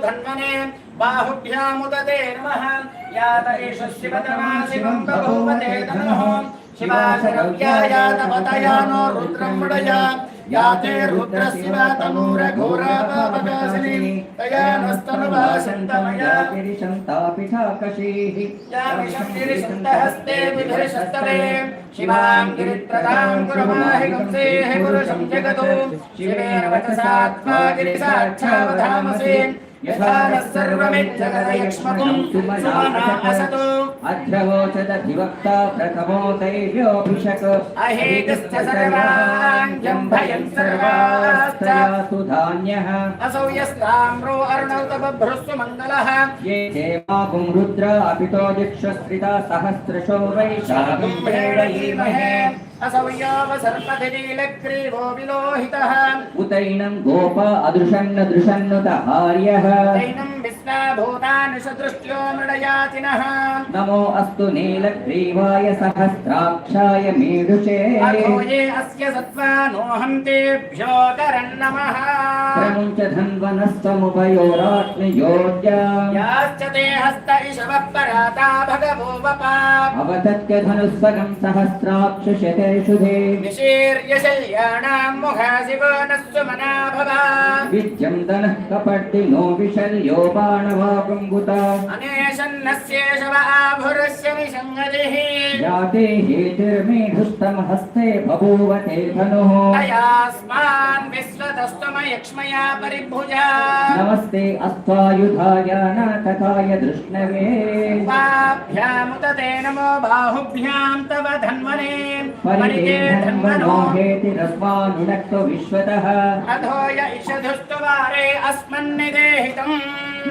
धन्वने बाहुभ्यामुदते नमः यात एष शिवतमा शिवं बभूवते तनोः शिवाशरव्याया तपतया नो रुद्रं मुडया याते रुद्रशिव तनूरघोरापापकासिनी तया नस्तनुवासन्तमया गिरिशन्तापिठाकशीः या विशङ्गिरिशन्तहस्ते विधरिशस्तवे शिवां गिरित्रतां कुर्वाहि कंसेः पुरुषं जगतो शिवेन वचसात्मा गिरिसाक्षावधामसे यथा नः सर्वमिज्जगदयक्ष्मकुं सुमना असतो अध्रवोचदधिवक्ता प्रथमो दैव्योऽभिषक् अहेतश्च सर्वाञ्जं भयं सर्वास्तु धान्यः असौ यस्ताम्रो अर्णवतबभ्रुस्व मङ्गलः ये देवागुं रुद्र अपितो दिक्षस्त्रिता सहस्रशो वैशाखं प्रेरयीमहे असौ यावसर्पधिनीलग्रीवो विलोहितः उतैनं गोप अदृशन्न दृशन्नुत आर्यः तैनं विस्नाभूतानुषदृष्ट्यो मृडयातिनः नमो अस्तु नीलग्रीवाय सहस्राक्षाय मीडुषे अथो ये अस्य सत्त्वानोऽहं तेभ्यो करन्नमः प्रमुञ्च धन्वनस्त्वमुभयोरात्मयोज्या याश्च ते हस्त इषवः पराता भगवो वपा अवतत्य धनुस्सगं सहस्राक्षशतेषुधे निशीर्यशल्याणां मुखाशिवो नः सुमना भवा विद्यं दनः कपर्दिनो विशल्यो बाणवागुम्बुता अनेशन्नस्येषव आभुरस्य विशङ्गतिः याते हेतिर्मेढुस्तं हस्ते बभूव ते धनुः तयास्मान् विश्वतस्त्वमयक्ष्मया परिभुजा नमस्ते अस्त्वायुधाय नाटकाय धृष्णवे पाभ्यामुदते नमो बाहुभ्यां तव धन्वने परिते धन्वनो हेतिरस्मानुनक्तो विश्वतः अधो य इषधुस्तवारे अस्मन्निदेहितम्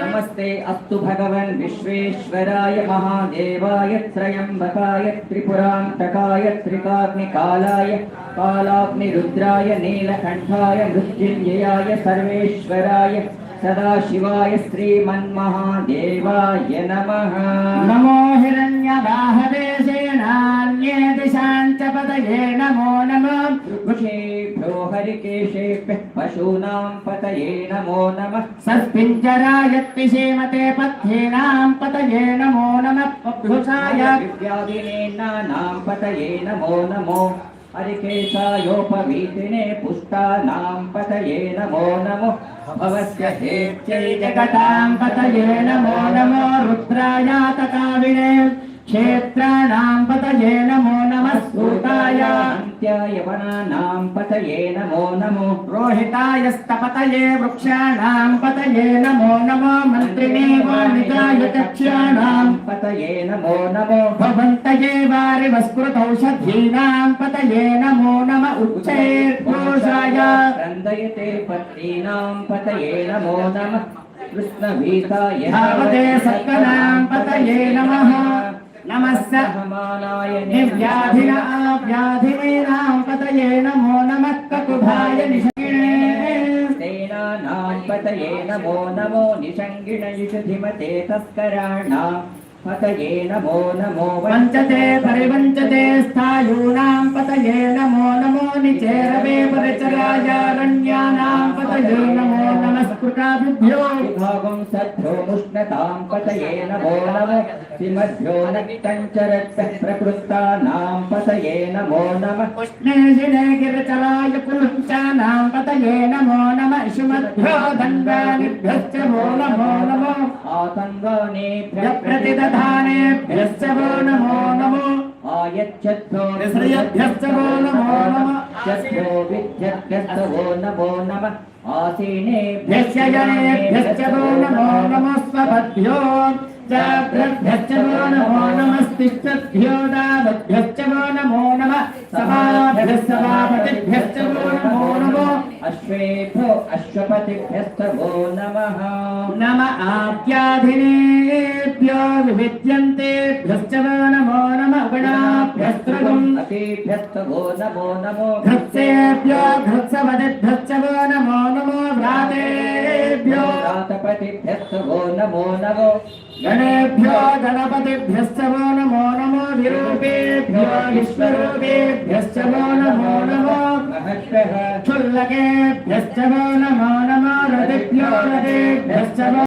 नमस्ते अस्तु भगवन् विश्वेश्वराय महादेवाय त्रयम्बकाय त्रिपुरान्तकाय त्रिकाग्निकालाय कालाग्निरुद्राय नीलकण्ठाय मृत्युञ्जयाय सर्वेश्वराय सदाशिवाय श्रीमन्महादेवाय नमः नमो हिरण्यबाहवे सेनान्ये दिशां च पतये नमो नमः ऋषेभ्यो हरिकेशेभ्यः पशूनां पतये नमो नमः सस्पिञ्जराय त्विषेमते पथ्येनां पतये नमो नमः पभ्युषाय विद्यादिनेनानां पतये नमो नमो हरिकेशायोपवीतिने पुष्टानां पतये नमो नमो भवस्य हेत्यै जगतां पतये नमो नमो रुद्रायातकाविणे क्षेत्राणां पतये नमो नमः सूताय अन्त्याय वनानां पतये नमो नमो रोहितायस्तपतये वृक्षाणां पतये नमो नमो मन्त्रिणे वाणिजाय चक्ष्याणां पतये नमो नमो भवन्तये वारिवस्कृतौषधीनां पतये नमो नमः उच्चैर्घोषाय रन्दयते पत्नीनां पतये नमो नमः कृष्णवीताय धावते सक्कनां पतये नमः नमस्य सहमानाय निव्याधिनां पतये नमो नमः ककुभाय निषङ्गिणे सेनानां पतये नमो नमो निषङ्गिणयुषधिमते तस्कराणां पतये नमो नमो वञ्चते परिवञ्चते स्थायूनां पतये नमो नमो निचेरवे परिचरायारण्यानां पतये नमो नमः स्फुटाभिभ्यो विभागं सद्धो मुष्णतां पतये नमो नमो सिमभ्यो नक्तञ्चरत्तः प्रकृतानां पतये नमो नमः उष्णेशिने गिरिचराय पुरुषाणां पतये नमो नमः शुमभ्यो धन्वानिभ्यश्च वो नमो नमो आतङ्गानेभ्यः प्रतिदधानेभ्यश्च वो नमो नमो आयच्छद्धो श्रियभ्यश्च वो नमो नमः चद्धो विद्यभ्यश्च वो नमो नमः आसीनेभ्यश्च जनेभ्यश्च वो नमो नमः स्वपद्भ्यो चाभ्यश्च वो नमो नमस्तिष्ठभ्यो दावभ्यश्च वो नमो नमः सभाभ्यः सभापतिभ्यश्च वो नमो नमो अश्वेभ्यो अश्वपतिभ्यश्च वो नमः नम आद्याधिनेभ्यो विविद्यन्तेभ्यश्च वो नमो नमः गणाभ्यस्त्रगुम् अतिभ्यश्च वो नमो नमो घृत्सेभ्यो घृत्सपतिभ्यश्च वो नमो नमो भ्रातेभ्यो भ्रातपतिभ्यश्च वो नमो नमो गणेभ्यो गणपतिभ्यश्च वो नमो नमो विरूपेभ्यो विश्वरूपेभ्यश्च वो नमो नमो महर्षः क्षुल्लकेभ्यश्च वो नमो नमो रतिभ्यो रतेभ्यश्च वो